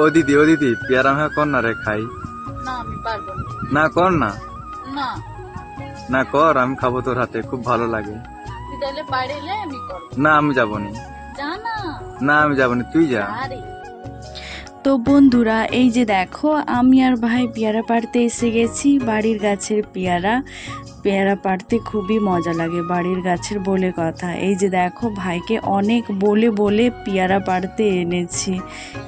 ও দিদি পেয়ারা মাখা কর না রে খাই। না আমি পারবো না। না কর না। না না কর, আমি খাবো তোর হাতে, খুব ভালো লাগে। তুই তাহলে পারলে আমি করবো। না আমি যাবনি। যা না। না আমি যাবনি, তুই যা। আরে তো বন্ধুরা, এই যে দেখো আমি আর ভাই পেয়ারা পাড়তে এসে গেছি। বাড়ির গাছের পেয়ারা পেয়ারা পাড়তে খুবই মজা লাগে, বাড়ির গাছের বলে কথা। এই যে দেখো ভাইকে অনেক বলে বলে পেয়ারা পাড়তে এনেছি।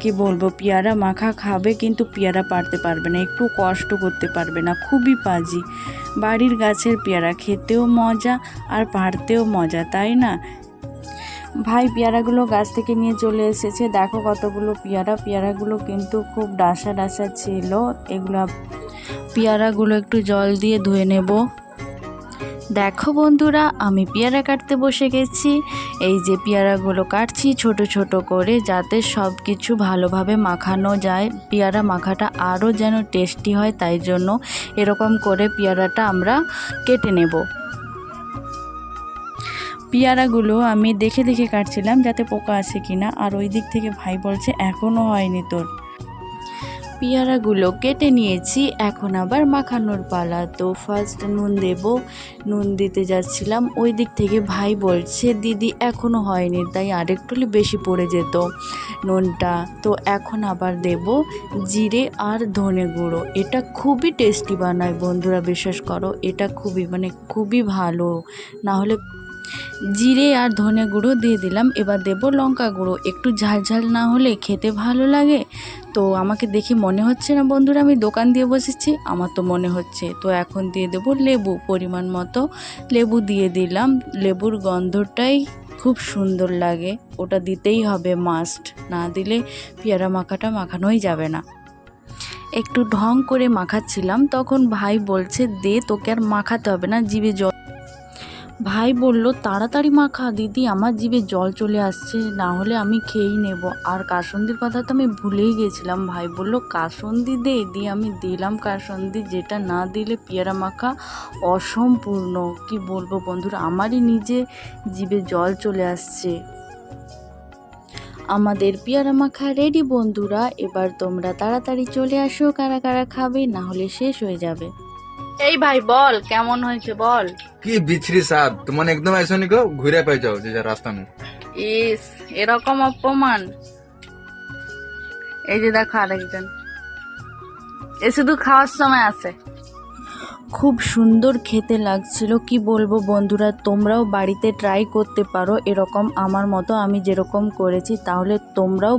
কি বলবো, পেয়ারা মাখা খাবে কিন্তু পেয়ারা পাড়তে পারবে না, একটু কষ্ট করতে পারবে না, খুবই পাজি। বাড়ির গাছের পেয়ারা খেতেও মজা আর পাড়তেও মজা, তাই না? ভাই পেয়ারাগুলো গাছ থেকে নিয়ে চলে এসেছে। দেখো কতগুলো পেয়ারাগুলো কিন্তু খুব ডাসা ডাসা ছিল। এগুলো পেয়ারাগুলো একটু জল দিয়ে ধুয়ে নেব। দেখো বন্ধুরা, আমি পেয়ারা কাটতে বসে গেছি। এই যে পেয়ারাগুলো কাটছি ছোট ছোট করে, যাতে সব কিছু ভালোভাবে মাখানো যায়, পেয়ারা মাখাটা আরও যেন টেস্টি হয়, তাই জন্য এরকম করে পেয়ারাটা আমরা কেটে নেব। পেয়ারাগুলো আমি দেখে দেখে কাটছিলাম যাতে পোকা আছে কিনা, আর ওই দিক থেকে ভাই বলছে এখনও হয়নি তোর। পেয়ারাগুলো কেটে নিয়েছি, এখন আবার মাখানোর পালা। তো ফার্স্ট নুন দেব, নুন দিতে যাচ্ছিলাম, ওই দিক থেকে ভাই বলছে দিদি এখনও হয়নি, তাই আরেকটু বেশি পড়ে যেত নুনটা। তো এখন আবার দেব জিরে আর ধনে গুঁড়ো। এটা খুবই টেস্টি বানায় বন্ধুরা, বিশ্বাস করো, এটা খুবই ভালো। না হলে জিরে আর ধনে গুঁড়ো দিয়ে দিলাম। এবার দেব লঙ্কা গুঁড়ো। একটু ঝাল ঝাল না হলে খেতে ভালো লাগে। তো আমাকে দেখে মনে হচ্ছে না বন্ধুরা আমি দোকান দিয়ে বসেছি, আমার তো মনে হচ্ছে। তো এখন দিয়ে দেব লেবু, পরিমাণ মতো লেবু দিয়ে দিলাম। লেবুর গন্ধটাই খুব সুন্দর লাগে, ওটা দিতেই হবে মাস্ট, না দিলে পেয়ারা মাখাটা মাখানোই যাবে না। একটু ঢং করে মাখাচ্ছিলাম, তখন ভাই বলছে দে, তোকে আর মাখাতে হবে না, জিভে জল। ভাই বলল তাড়াতাড়ি মাখা দিদি, আমার জিভে জল চলে আসছে, না হলে আমি খেয়েই নেব। আর কাসুন্দির কথা তো আমি ভুলেই গেছিলাম। ভাই বলল কাসুন্দি দে, দিয়ে আমি দিলাম কাসুন্দি, যেটা না দিলে পেয়ারা মাখা অসম্পূর্ণ। কি বলবো বন্ধুরা, আমারই নিজে জিভে জল চলে আসছে। আমাদের পেয়ারা মাখা রেডি বন্ধুরা, এবার তোমরা তাড়াতাড়ি চলে আসো, কারা কারা খাবে, না হলে শেষ হয়ে যাবে। এই ভাই বল কেমন হয়েছে বল। কি বিছরি স্বাদ, তোমার একদম ऐसा नहीं को ঘুরে পাই যাও যে রাস্তা নু। ইস এরকম অপমান। এই যে দেখো আরেকজন, এ শুধু খাওয়ার সময় আছে। খুব সুন্দর খেতে লাগছিল, কি বলবো বন্ধুরা, তোমরাও বাড়িতে ট্রাই করতে পারো এরকম আমার মতো, আমি যেরকম করেছি, তাহলে তোমরাও